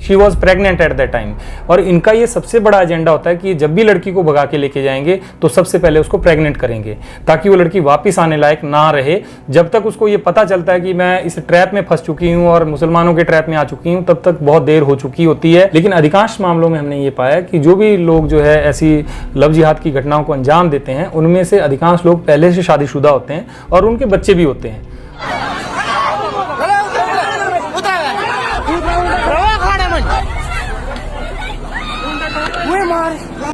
She was pregnant at that time. और इनका ये सबसे बड़ा एजेंडा होता है कि जब भी लड़की को भगा के लेके जाएंगे तो सबसे पहले उसको प्रेग्नेंट करेंगे, ताकि वो लड़की वापस आने लायक ना रहे। जब तक उसको ये पता चलता है कि मैं इस ट्रैप में फंस चुकी हूँ और मुसलमानों के ट्रैप में आ चुकी हूँ, तब तक बहुत देर हो चुकी होती है। लेकिन अधिकांश मामलों में हमने ये पाया कि जो भी लोग जो है ऐसी लव जिहाद की घटनाओं को अंजाम देते हैं, उनमें से अधिकांश लोग पहले से शादीशुदा होते हैं और उनके बच्चे भी होते हैं।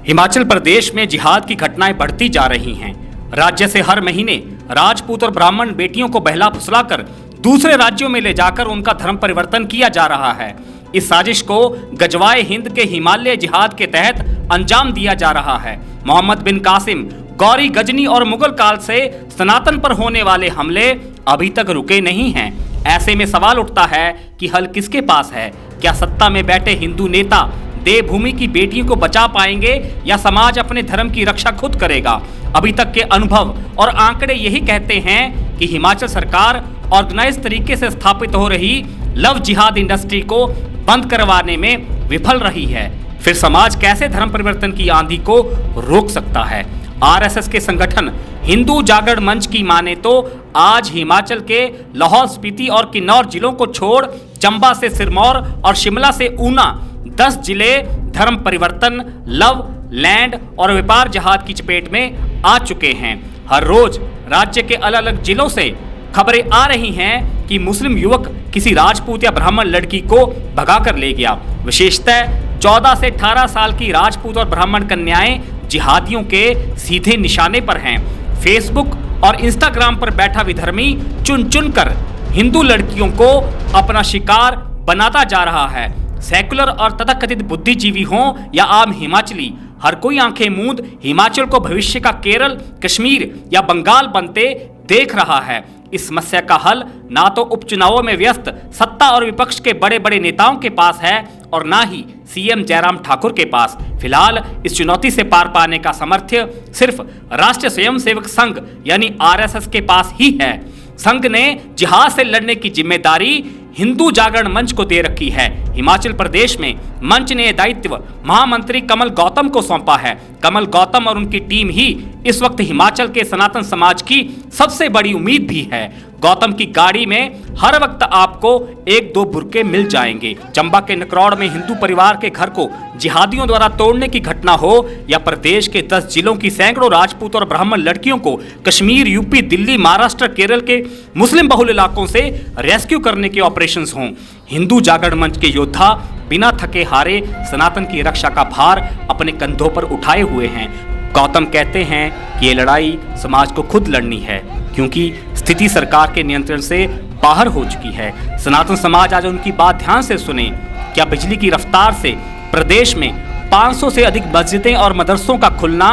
हिमाचल प्रदेश में जिहाद की घटनाएं बढ़ती जा रही हैं। राज्य से हर महीने राजपूत और ब्राह्मण बेटियों को बहला फुसलाकर दूसरे राज्यों में ले जाकर उनका धर्म परिवर्तन किया जा रहा है। इस साजिश को गजवाए हिंद के हिमालय जिहाद के तहत अंजाम दिया जा रहा है। मोहम्मद बिन कासिम, गौरी गजनी और मुगल काल से सनातन पर होने वाले हमले अभी तक रुके नहीं हैं। ऐसे में सवाल उठता है कि हल किसके पास है? क्या सत्ता में बैठे हिंदू नेता देवभूमि की बेटियों को बचा पाएंगे या समाज अपने धर्म की रक्षा खुद करेगा? अभी तक के अनुभव और आंकड़े यही कहते हैं कि हिमाचल सरकार ऑर्गेनाइज तरीके से स्थापित हो रही लव जिहाद इंडस्ट्री को बंद करवाने में विफल रही है। फिर समाज कैसे धर्म परिवर्तन की आंधी को रोक सकता है? आरएसएस के संगठन हिंदू जागरण मंच की माने तो आज हिमाचल के लाहौल स्पीति और किन्नौर जिलों को छोड़ चंबा से सिरमौर और शिमला से ऊना 10 जिले धर्म परिवर्तन, लव, लैंड और व्यापार जिहाद की चपेट में आ चुके हैं। हर रोज राज्य के अलग अलग जिलों से खबरें आ रही हैं कि मुस्लिम युवक किसी राजपूत या ब्राह्मण लड़की को भगा कर ले गया। विशेषतः 14 से 18 साल की राजपूत और ब्राह्मण कन्याएं जिहादियों के सीधे निशाने पर हैं। फेसबुक और इंस्टाग्राम पर बैठा विधर्मी चुन चुन कर हिंदू लड़कियों को अपना शिकार बनाता जा रहा है। सेकुलर और तथाकथित बुद्धिजीवी हों या आम हिमाचली, हर कोई आंखें मूंद हिमाचल को भविष्य का केरल, कश्मीर या बंगाल बनते देख रहा है। इस समस्या का हल ना तो उपचुनावों में व्यस्त सत्ता और विपक्ष के बड़े बड़े नेताओं के पास है और ना ही सीएम जयराम ठाकुर के पास। फिलहाल इस चुनौती से पार पाने का सामर्थ्य सिर्फ राष्ट्रीय स्वयंसेवक संघ यानी आरएसएस के पास ही है। संघ ने जिहाद से लड़ने की जिम्मेदारी हिंदू जागरण मंच को दे रखी है। हिमाचल प्रदेश में मंच ने दायित्व महामंत्री कमल गौतम को सौंपा है। कमल गौतम और उनकी टीम ही इस वक्त हिमाचल के सनातन समाज की सबसे बड़ी उम्मीद भी है। गौतम की गाड़ी में हर वक्त आपको 1-2 बुरके मिल जाएंगे। चंबा के नकरौड़ में हिंदू परिवार के घर को जिहादियों द्वारा तोड़ने की घटना हो या प्रदेश के 10 जिलों की सैकड़ों राजपूत और ब्राह्मण लड़कियों को कश्मीर, यूपी, दिल्ली, महाराष्ट्र, केरल के मुस्लिम बहुल इलाकों से रेस्क्यू करने के ऑपरेशंस हों, हिंदू जागरण मंच के योद्धा बिना थके हारे सनातन की रक्षा का भार अपने कंधों पर उठाए हुए हैं। गौतम कहते हैं कि ये लड़ाई समाज को खुद लड़नी है, क्योंकि स्थिति सरकार के नियंत्रण से बाहर हो चुकी है। सनातन समाज आज उनकी बात ध्यान से सुने। क्या बिजली की रफ्तार से प्रदेश में 500 से अधिक मस्जिदें और मदरसों का खुलना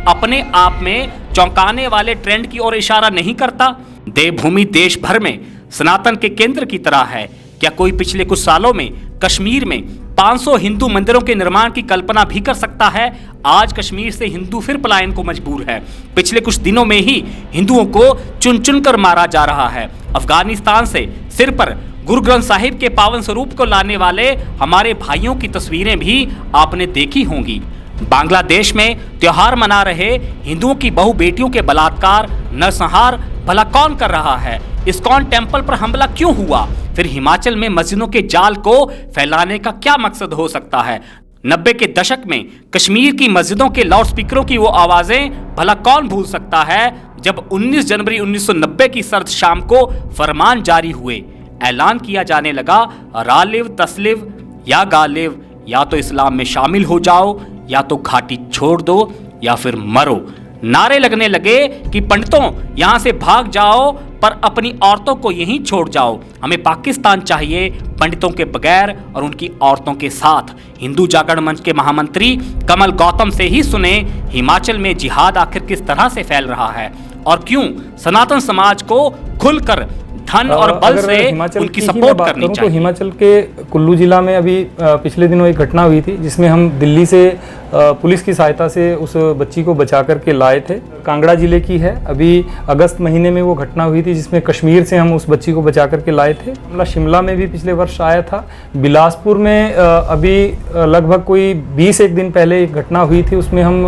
अपने आप में चौंकाने वाले ट्रेंड की ओर इशारा नहीं करता? देवभूमि देश भर में सनातन के केंद्र की तरह है। क्या कोई पिछले कुछ सालों में कश्मीर में 500 हिंदू मंदिरों के निर्माण की कल्पना भी कर सकता है? आज कश्मीर से हिंदू फिर पलायन को मजबूर है। पिछले कुछ दिनों में ही हिंदुओं को चुन चुन कर मारा जा रहा है। अफगानिस्तान से सिर पर गुरु ग्रंथ साहिब के पावन स्वरूप को लाने वाले हमारे भाइयों की तस्वीरें भी आपने देखी होंगी। बांग्लादेश में त्योहार मना रहे हिंदुओं की बहु बेटियों के बलात्कार, नरसंहार भला कौन कर रहा है? इस्कॉन टेम्पल पर हमला क्यों हुआ? फिर हिमाचल में मस्जिदों के जाल को फैलाने का क्या मकसद हो सकता है? 90 के दशक में कश्मीर की मस्जिदों के लाउडस्पीकरों की वो आवाजें भला कौन भूल सकता है, जब 19 जनवरी 1990 की सर्द शाम को फरमान जारी हुए, ऐलान किया जाने लगा रालिव तस्लिव या गालिव, या तो इस्लाम में शामिल हो जाओ, या तो घाटी छोड़ दो, या फिर मरो। नारे लगने लगे कि पंडितों यहाँ से भाग जाओ, पर अपनी औरतों को यहीं छोड़ जाओ। हमें पाकिस्तान चाहिए पंडितों के बगैर और उनकी औरतों के साथ। हिंदू जागरण मंच के महामंत्री कमल गौतम से ही सुने हिमाचल में जिहाद आखिर किस तरह से फैल रहा है और क्यों सनातन समाज को खुलकर धन और बल से उनकी सपोर्ट करनी चाहिए। तो हिमाचल के कुल्लू जिला में अभी पिछले दिनों एक घटना हुई थी, जिसमें हम दिल्ली से पुलिस की सहायता से उस बच्ची को बचा करके लाए थे। कांगड़ा जिले की है। अभी अगस्त महीने में वो घटना हुई थी जिसमें कश्मीर से हम उस बच्ची को बचा करके लाए थे। मामला शिमला में भी पिछले वर्ष आया था। बिलासपुर में अभी लगभग कोई 20 दिन पहले एक घटना हुई थी, उसमें हम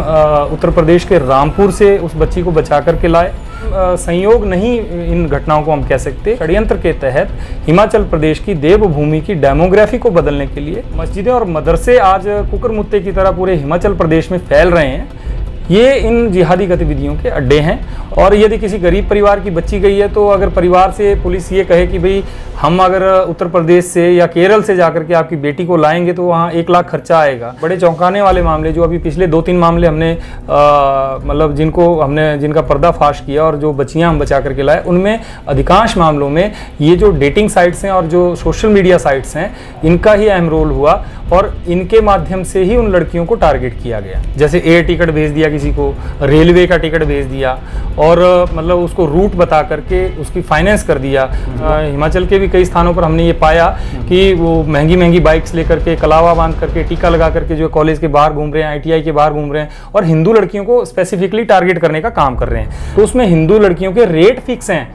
उत्तर प्रदेश के रामपुर से उस बच्ची को बचा करके लाए। संयोग नहीं इन घटनाओं को हम कह सकते। षड्यंत्र के तहत हिमाचल प्रदेश की देवभूमि की डेमोग्राफी को बदलने के लिए मस्जिदें और मदरसे आज कुकरमुत्ते की तरह पूरे हिमाचल प्रदेश में फैल रहे हैं। ये इन जिहादी गतिविधियों के अड्डे हैं। और यदि किसी गरीब परिवार की बच्ची गई है तो अगर परिवार से पुलिस ये कहे कि भाई हम अगर उत्तर प्रदेश से या केरल से जाकर के आपकी बेटी को लाएंगे तो वहाँ 1 लाख खर्चा आएगा। बड़े चौंकाने वाले मामले जो अभी पिछले 2-3 मामले हमने मतलब जिनका पर्दाफाश किया और जो बच्चियाँ हम बचा करके लाए, उनमें अधिकांश मामलों में ये जो डेटिंग साइट्स हैं और जो सोशल मीडिया साइट्स हैं, इनका ही अहम रोल हुआ और इनके माध्यम से ही उन लड़कियों को टारगेट किया गया। जैसे एयर टिकट भेज दिया किसी को, रेलवे का टिकट भेज दिया और मतलब उसको रूट बता करके उसकी फाइनेंस कर दिया। हिमाचल के भी कई स्थानों पर हमने ये पाया कि वो महंगी महंगी बाइक्स लेकर के, कलावा बांध करके, टीका लगा करके जो कॉलेज के बाहर घूम रहे हैं, ITI के बाहर घूम रहे हैं और हिंदू लड़कियों को स्पेसिफिकली टारगेट करने का काम कर रहे हैं। तो उसमें हिंदू लड़कियों के रेट फिक्स हैं।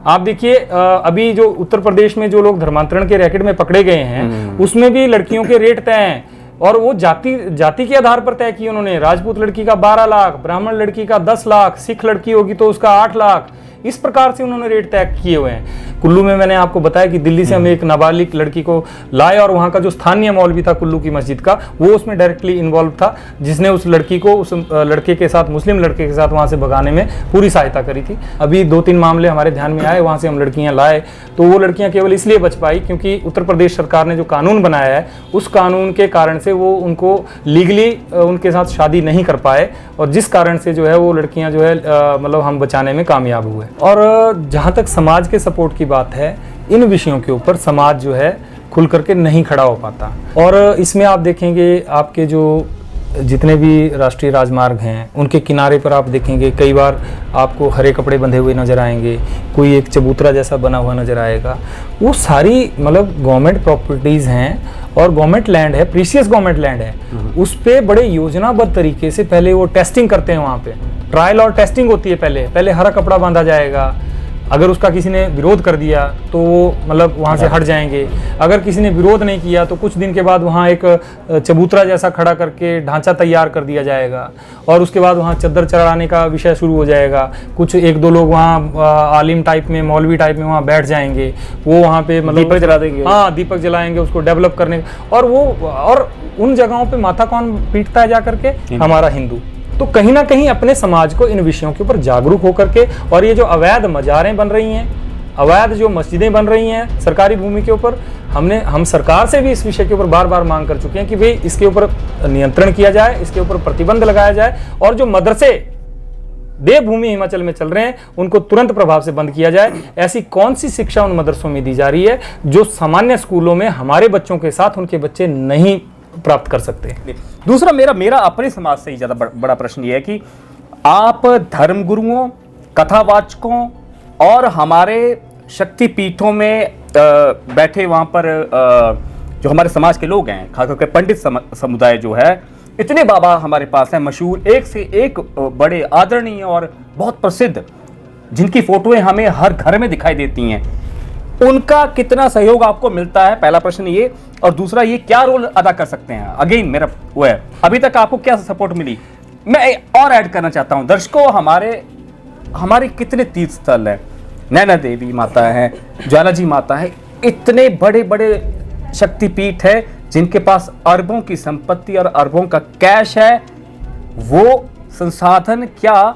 आप देखिए अभी जो उत्तर प्रदेश में जो लोग धर्मांतरण के रैकेट में पकड़े गए हैं उसमें भी लड़कियों के रेट तय हैं और वो जाति के आधार पर तय किए उन्होंने। राजपूत लड़की का 12 लाख, ब्राह्मण लड़की का 10 लाख, सिख लड़की होगी तो उसका 8 लाख, इस प्रकार से उन्होंने रेट तय किए हुए हैं। कुल्लू में मैंने आपको बताया कि दिल्ली से हम एक नाबालिग लड़की को लाए और वहाँ का जो स्थानीय मौलवी था कुल्लू की मस्जिद का, वो उसमें डायरेक्टली इन्वॉल्व था, जिसने उस लड़की को उस लड़के के साथ, मुस्लिम लड़के के साथ वहाँ से भगाने में पूरी सहायता करी थी। अभी 2-3 मामले हमारे ध्यान में आए, वहाँ से हम लड़कियाँ लाए तो वो लड़कियाँ केवल इसलिए बच पाई क्योंकि उत्तर प्रदेश सरकार ने जो कानून बनाया है उस कानून के कारण से वो उनको लीगली उनके साथ शादी नहीं कर पाए और जिस कारण से जो है वो लड़कियाँ जो है मतलब हम बचाने में कामयाब हुए। और जहाँ तक समाज के सपोर्ट की बात है, इन विषयों के ऊपर समाज जो है खुल करके नहीं खड़ा हो पाता। और इसमें आप देखेंगे आपके जो जितने भी राष्ट्रीय राजमार्ग हैं उनके किनारे पर आप देखेंगे कई बार आपको हरे कपड़े बंधे हुए नज़र आएंगे, कोई एक चबूतरा जैसा बना हुआ नज़र आएगा। वो सारी मतलब गवर्नमेंट प्रॉपर्टीज़ हैं और गवर्नमेंट लैंड है, प्रीशियस गवर्नमेंट लैंड है। उस पर बड़े योजनाबद्ध तरीके से पहले वो टेस्टिंग करते हैं, वहाँ पे ट्रायल और टेस्टिंग होती है। पहले हरा कपड़ा बांधा जाएगा, अगर उसका किसी ने विरोध कर दिया तो वो मतलब वहाँ से हट जाएंगे। अगर किसी ने विरोध नहीं किया तो कुछ दिन के बाद वहाँ एक चबूतरा जैसा खड़ा करके ढांचा तैयार कर दिया जाएगा और उसके बाद वहाँ चद्दर चढ़ाने का विषय शुरू हो जाएगा। कुछ 1-2 लोग वहाँ आलिम टाइप में, मौलवी टाइप में वहाँ बैठ जाएंगे, वो वहाँ पे मतलब दीपक जला देंगे। हाँ, दीपक जलाएंगे उसको डेवलप करने। और उन जगहों पे माथा कौन पीटता है जा करके? हमारा हिंदू। तो कहीं ना कहीं अपने समाज को इन विषयों के ऊपर जागरूक होकर के, और ये जो अवैध मजारें बन रही हैं, अवैध जो मस्जिदें बन रही हैं सरकारी भूमि के ऊपर, हम सरकार से भी इस विषय के ऊपर बार बार मांग कर चुके हैं कि भाई इसके ऊपर नियंत्रण किया जाए, इसके ऊपर प्रतिबंध लगाया जाए और जो मदरसे देवभूमि हिमाचल में चल रहे हैं उनको तुरंत प्रभाव से बंद किया जाए। ऐसी कौन सी शिक्षा उन मदरसों में दी जा रही है जो सामान्य स्कूलों में हमारे बच्चों के साथ उनके बच्चे नहीं प्राप्त कर सकते? दूसरा मेरा अपने समाज से ही ज्यादा बड़ा प्रश्न ये है कि आप धर्मगुरुओं, कथावाचकों और हमारे शक्तिपीठों में बैठे वहां पर जो हमारे समाज के लोग हैं, खासकर पंडित समुदाय जो है, इतने बाबा हमारे पास हैं मशहूर, एक से एक बड़े आदरणीय और बहुत प्रसिद्ध, जिनकी फोटोएं हमें हर घर में दिखाई देती हैं। उनका कितना सहयोग आपको मिलता है? पहला प्रश्न ये। और दूसरा ये, क्या रोल अदा कर सकते हैं? अगेन मेरा वो है, अभी तक आपको क्या सपोर्ट मिली? मैं और ऐड करना चाहता हूं, दर्शकों, हमारे कितने तीर्थ स्थल हैं, नैना देवी माता है, ज्वाला जी माता है, इतने बड़े बड़े शक्तिपीठ है जिनके पास अरबों की संपत्ति और अरबों का कैश है। वो संसाधन क्या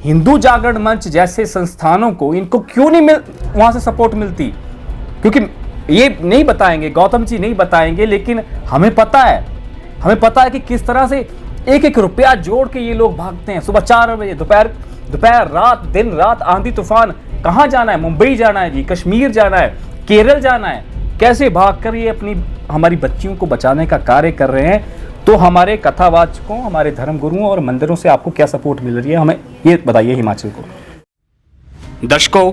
हिंदू जागरण मंच जैसे संस्थानों को, इनको क्यों नहीं वहां से सपोर्ट मिलती? क्योंकि ये नहीं बताएंगे, गौतम जी नहीं बताएंगे, लेकिन हमें पता है कि किस तरह से एक एक रुपया जोड़ के ये लोग भागते हैं। सुबह 4 बजे, दोपहर, रात, दिन रात, आंधी तूफान, कहाँ जाना है? मुंबई जाना है जी, कश्मीर जाना है, केरल जाना है, कैसे भागकर ये हमारी बच्चियों को बचाने का कार्य कर रहे हैं। तो हमारे कथावाचकों, हमारे धर्मगुरुओं और मंदिरों से आपको क्या सपोर्ट मिल रही है, हमें ये बताइए हिमाचल को। दर्शकों,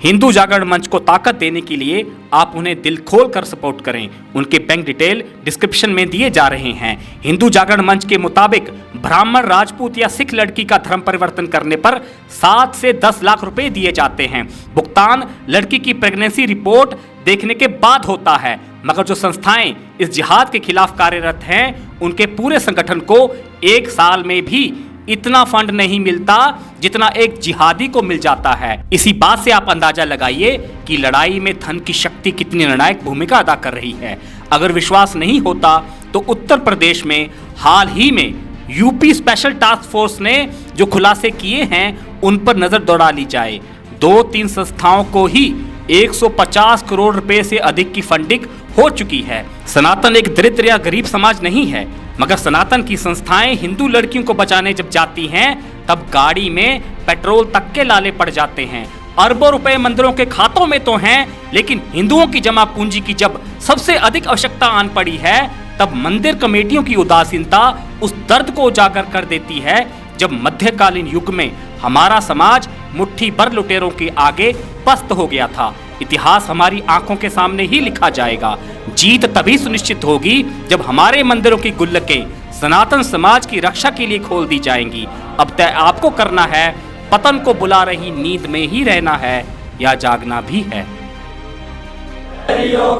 हिंदू जागरण मंच को ताकत देने के लिए आप उन्हें दिल खोल कर सपोर्ट करें। उनके बैंक डिटेल डिस्क्रिप्शन में दिए जा रहे हैं। हिंदू जागरण मंच के मुताबिक ब्राह्मण, राजपूत या सिख लड़की का धर्म परिवर्तन करने पर 7 से 10 लाख रुपए दिए जाते हैं। भुगतान लड़की की प्रेगनेंसी रिपोर्ट देखने के बाद होता है। मगर जो संस्थाएं इस जिहाद के खिलाफ कार्यरत हैं, उनके पूरे संगठन को 1 साल में भी इतना फंड नहीं मिलता जितना एक जिहादी को मिल जाता है। इसी बात से आप अंदाजा लगाइए कि लड़ाई में धन की शक्ति कितनी निर्णायक भूमिका अदा कर रही है। अगर विश्वास नहीं होता तो उत्तर प्रदेश में हाल ही में यूपी स्पेशल टास्क फोर्स ने जो खुलासे किए हैं उन पर नजर दौड़ा ली जाए। 2-3 संस्थाओं को ही 150 करोड़ रुपए से अधिक की फंडिंग हो चुकी है। सनातन एक दरिद्र या गरीब समाज नहीं है, मगर सनातन की संस्थाएं हिंदू लड़कियों को बचाने जब जाती हैं तब गाड़ी में पेट्रोल तक के लाले पड़ जाते हैं। अरबों रुपए मंदिरों के खातों में तो हैं, लेकिन हिंदुओं की जमा पूंजी की जब सबसे अधिक आवश्यकता आन पड़ी है तब मंदिर कमेटियों की उदासीनता उस दर्द को उजागर कर देती है जब मध्यकालीन युग में हमारा समाज मुट्ठी भर लुटेरों के आगे पस्त हो गया था। इतिहास हमारी आंखों के सामने ही लिखा जाएगा। जीत तभी सुनिश्चित होगी जब हमारे मंदिरों की गुल्लकें सनातन समाज की रक्षा के लिए खोल दी जाएंगी। अब तय आपको करना है, पतन को बुला रही नींद में ही रहना है या जागना भी है।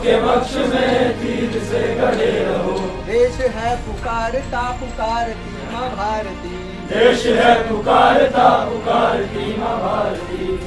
के वक्ष में तीर से गड़े रहो। देश है पुकारता पुकारती माँ भारती। देश है पुकारता पुकारती माँ भारती।